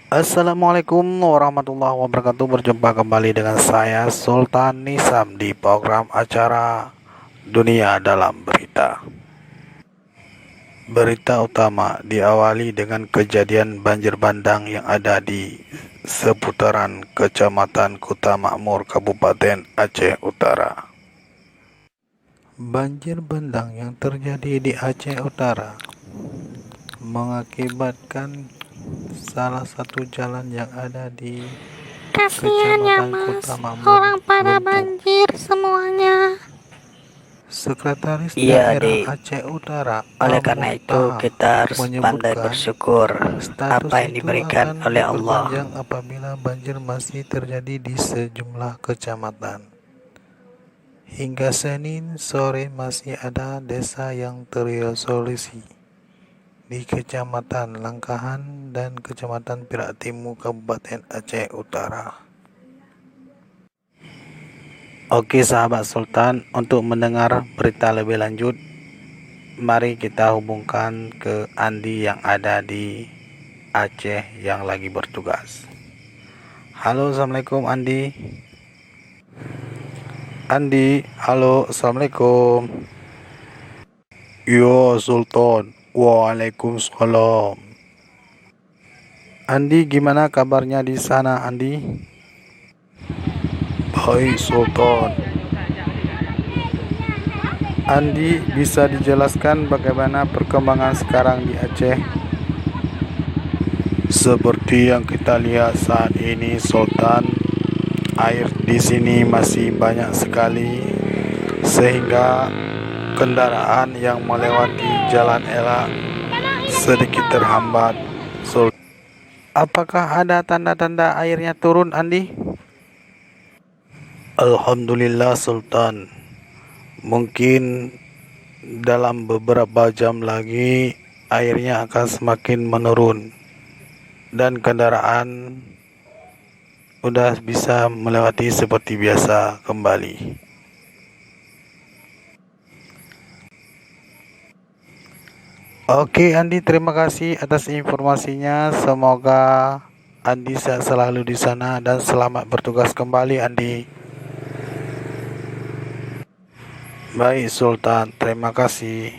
Assalamualaikum warahmatullahi wabarakatuh. Berjumpa kembali dengan saya Sultan Nisam di program acara Dunia Dalam Berita. Berita utama diawali dengan kejadian banjir bandang yang ada di seputaran Kecamatan Kuta Makmur, Kabupaten Aceh Utara. Banjir bandang yang terjadi di Aceh Utara mengakibatkan salah satu jalan yang ada di Kasihan ya Kecamatan mas, Kuta Makmur orang pada lumpuh. banjir semuanya. Sekretaris Iya, Daerah Dik. Aceh Utara Oleh karena itu Al-Muftaham kita harus pandai menyebutkan bersyukur status apa yang itu diberikan akan oleh Allah. diperpanjang apabila banjir masih terjadi di sejumlah kecamatan. Hingga Senin sore masih ada desa yang terisolasi di Kecamatan Langkahan dan Kecamatan Perak Timur, Kabupaten Aceh Utara. Oke sahabat Sultan, untuk mendengar berita lebih lanjut, mari kita hubungkan ke Andi yang ada di Aceh yang lagi bertugas. Halo, assalamualaikum Andi. Andi, halo, assalamualaikum. Yo Sultan, waalaikumsalam. Andi, gimana kabarnya di sana Andi? Baik Sultan. Andi, bisa dijelaskan bagaimana perkembangan sekarang di Aceh? Seperti yang kita lihat saat ini Sultan, air di sini masih banyak sekali sehingga kendaraan yang melewati jalan elak sedikit terhambat. Sultan, apakah ada tanda-tanda airnya turun Andi? Alhamdulillah Sultan, mungkin dalam beberapa jam lagi airnya akan semakin menurun dan kendaraan udah bisa melewati seperti biasa kembali. Oke Andi, terima kasih atas informasinya. Semoga Andi sehat selalu di sana dan selamat bertugas kembali Andi. Baik Sultan, terima kasih.